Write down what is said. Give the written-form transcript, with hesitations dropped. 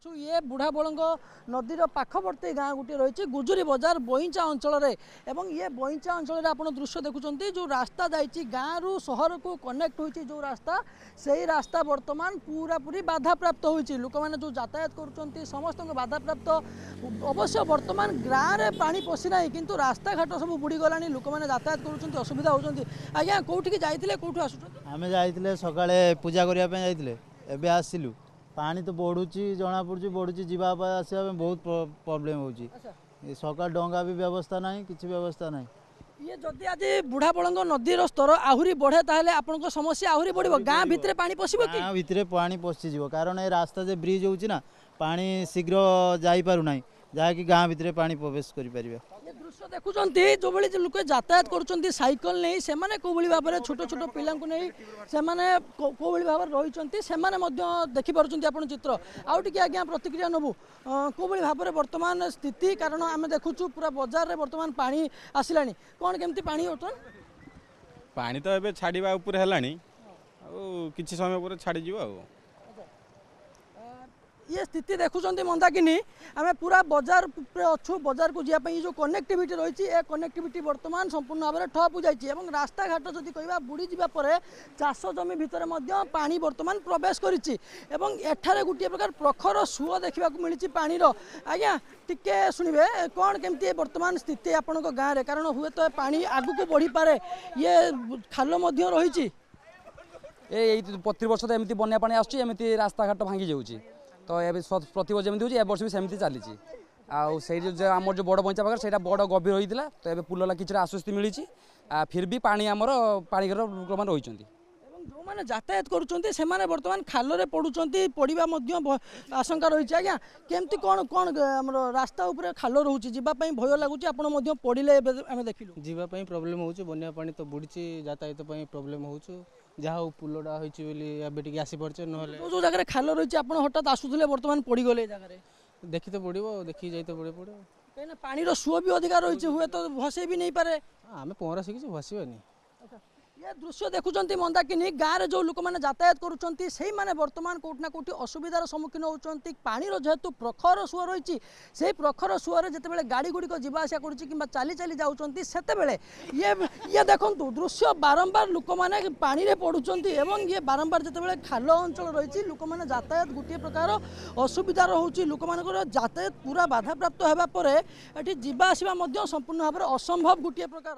अछु ये बुढ़ा बलंग नदीर पाखवर्ती गाँ गोटे रही गुजुरी बजार बइंचा अंचल एवं ये बइंचा अंचल आपड़ दृश्य देखुं जो रास्ता जाइए गाँव रु सहर को कनेक्ट हो जो रास्ता से रास्ता बर्तमान पूरा पूरी बाधा प्राप्त होती लोक मैंने जो यातायात कर समस्त बाधा प्राप्त अवश्य बर्तमान गाँव में पानी पशिना किंतु रास्ता घाट सब बुड़ी गला लोक मैंने यातायात कर असुविधा होती आज्ञा कौटिक जाइए कौटू आस आम जाइए सका पूजा करने जाइए एबे आसिलु पानी तो बढ़ुची जना पड़ी बढ़ुची जावास बहुत प्रोब्लेम हो सका डंगा भी व्यवस्था ना किसी व्यवस्था ना ये जदि आज बुढ़ा बलंग नदीर स्तर आहरी बढ़े ताहले आपनको समस्या आहरी बढ़िबो गाँ भितरे पानी पशिबो कि गाँ भितरे पानी पशिजिवो कारण ए रास्ता जे ब्रिज होउची ना पानी शीघ्र जाई पारु नाही जहाँकि गाँ भितरे पानी प्रवेश करि परिबे दृश्य देखुंती जो भाई लोक यातायात कर साइकल नहीं से भाव में छोट छोट पिला नहीं से भाव रही से देखिपुं आप चित्र आउ टे आज्ञा प्रतिक्रिया नबू कौ भाव में बर्तमान स्थिति कारण आम देखु पूरा बजार में बर्तमान पानी आसला कौन केमती पानी बर्तमान पानी तो ये छाड़ा उपर है किसी समय पर छाड़ीज ये स्थिति देखुं मंदाकिनी आम पूरा बजार अच्छु बजार को जावाई जो कनेक्टिविटी रही है कनेक्टिविटी बर्तमान संपूर्ण भाव में ठप हो जाए रास्ता घाट जदि कह बुड़ी जापर चाष जमी भितर पानी बर्तमान प्रवेश कर गोटे प्रकार प्रखर सुओ देखा मिली पानी आज्ञा टिके शुणे कौन केमती बर्तमान स्थिति आपण गाँव में कारण हुए तो पानी आगु को बढ़ी पारे ये खाल रही प्रति वर्ष तो एमती बन्या पानी आसमती रास्ता घाट भांगी जाऊँगी तो ये प्रति वर्ष जमी हो वर्ष भी सेमती चली आम जो बड़ बंचा पाखे से बड़ गभीर होता तो ये पुल कि आश्वस्ति मिली फिर भी पानी आमर पाणीघर लोक मैंने रही जो मैंने यातायात करुँचे बर्तमान खाल पड़ुंट पड़ा आशंका रही है आज्ञा केमती कौन कौन रास्ता उपर खाल रोचे जावाई भय लगुच आप पड़े आम देखिलु जावाई प्रोब्लेम हो बन्या पानी तो बुड़ी यातायात प्रोब्लेम हो जहाँ पुलटा होती आसी पारे ना जो जगह खाल रही आप हठात आसुले बर्तमान पड़गले जगह देखी तो पड़ो देखी जाए तो पड़े कहीं पानी सुओ भी अधिकार रही हुए तो भसई भी नहीं पारे आम पहरा शिखी भसबानी ये दृश्य देखुं मंदाकिनी गाँव में जो लोक मैंने यातायात करुँच बर्तमान कौटना कौटी असुविधार सम्मुखीन होती पानी जेहेतु प्रखर सुओ रही से प्रखर सुओर जिते गाड़ी गुड़िक जावासा कर चली चली जाऊँच से ये देखु दृश्य बारंबार लोक मैंने पानी में पड़ुंट ये बारंबार जिते खाल अंचल रही लोक मैंने यातायात गोटे प्रकार असुविधार होची लोक मान यातायात पूरा बाधा प्राप्त होगापर ये जावासवा संपूर्ण भाव में असंभव गोटे प्रकार।